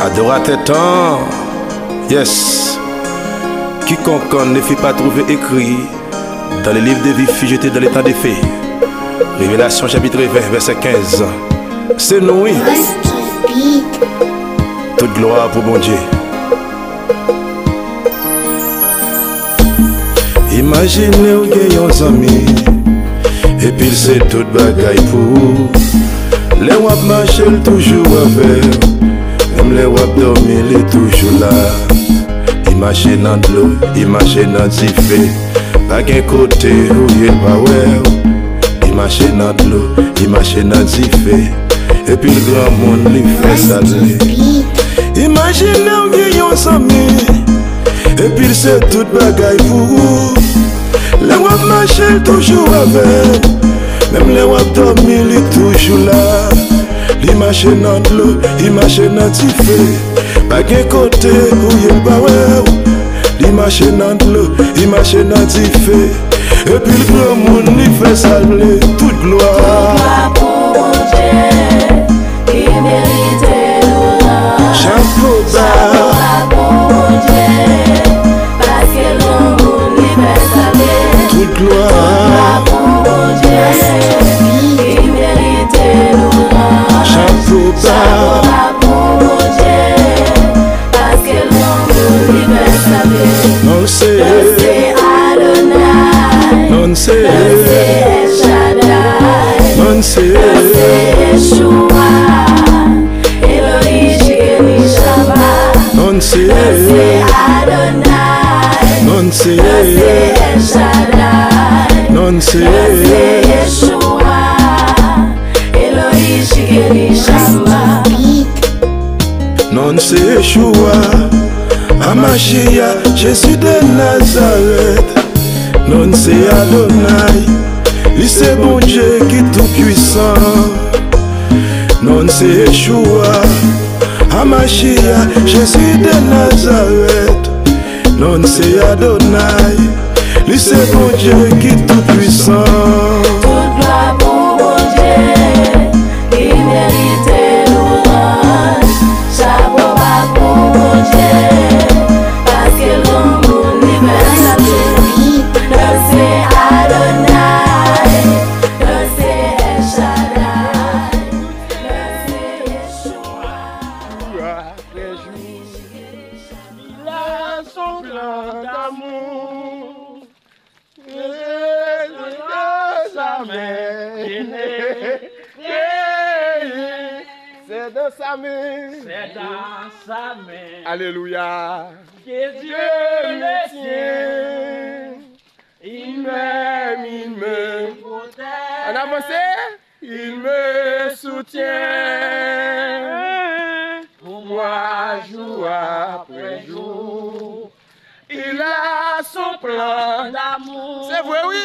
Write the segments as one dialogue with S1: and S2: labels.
S1: Adorateur temps, yes. Quiconque ne fut pas trouvé écrit dans les livres de vie figés dans l'état des faits. Révélation chapitre 20, verset 15. C'est nous, oui. Toute gloire pour bon Dieu. Imaginez où il y a des amis, et puis c'est toute bagaille pour les wap marcher toujours avec, même les wap dormir les toujours là. Imaginez dans l'eau, imaginez dans le feu, pas qu'un côté où il y a pas ouais. Imaginez dans l'eau, imaginez dans le feu, et puis le grand monde lui fait saler. Imaginez où il y a des amis, et puis c'est toute bagaille pour vous. Les wap marcher toujours avec, même les wap dormir les toujours là. L'imagine dans l'eau, imagine dans le feu, pas qu'un côté où il y a pas ouais. L'imagine dans l'eau, imagine dans le feu, et puis le grand monde lui fait saluer toute gloire.
S2: Pour Dieu, qui mérite louange.
S1: Chapeau bas
S2: Pour Dieu, parce que le monde lui fait saluer.
S1: toute gloire.
S2: Pour Dieu, qui mérite louange.
S1: Chapeau bas
S2: Pour Dieu, parce que le monde lui fait saluer.
S1: non c'est
S2: C'est Adonai,
S1: non c'est
S2: c'est Shaddai,
S1: non c'est
S2: c'est Yeshua, Elohim Shikeni Shabbat.
S1: non c'est
S2: C'est Adonai,
S1: non
S2: c'est
S1: c'est
S2: Shaddai,
S1: non
S2: c'est
S1: c'est
S2: Yeshua, Elohim Shikeni Shabbat.
S1: non c'est Yeshua, Amashia, Jésus de Nazareth. Non c'est Adonai, lui c'est bon Dieu qui est tout puissant. Non c'est Yeshua, Amashia, Jésus de Nazareth. Non c'est Adonai, lui c'est bon Dieu qui est tout puissant.
S2: Toute gloire pour Dieu, qui mérite louange. Chapeau bas pour Dieu, parce que le monde lui fait saluer. C'est Adonai, c'est El Shaddai, c'est Yeshua.
S3: Après jour, il a son plan d'amour. Et de sa main, c'est de sa main.
S4: C'est dans sa main
S3: Alléluia.
S4: que Dieu
S3: Dieu
S4: me
S3: me
S4: tient.
S3: tient. Il m'aime, il me
S4: protège.
S3: En avancée, il me soutient.
S4: Pour
S3: Moi, jour après jour, il a son plan.
S4: d'amour.
S3: C'est vrai, oui.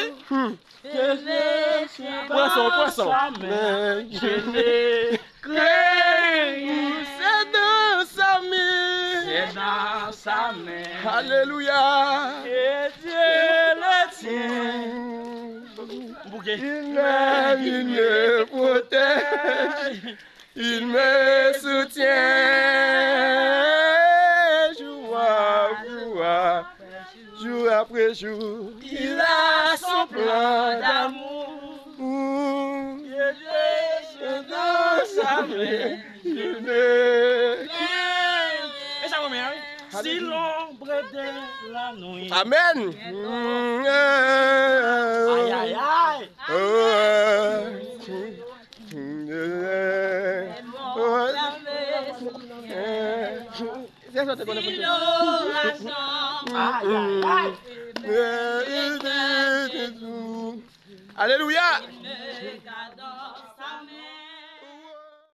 S4: Que je tiens
S3: Poisson,
S4: dans
S3: poisson.
S4: sa main. Je l'ai
S3: Créé, c'est de sa main.
S4: c'est dans sa main.
S3: Alléluia.
S4: Et Dieu le tient. Bouquet.
S3: Il m'aime, il me protège, il me soutient. Jour après jour,
S4: Il a son plan d'amour.
S3: Que
S4: Dieu dans sa main.
S3: il me...
S4: Et ça va bien, oui. Si l'ombre de la nuit.
S3: Amen.
S4: Aïe, aïe, aïe.
S3: C'est ça, t'es connu.
S4: Si l'orage. Aïe, aïe, aïe.
S3: Alléluia.
S4: Regarde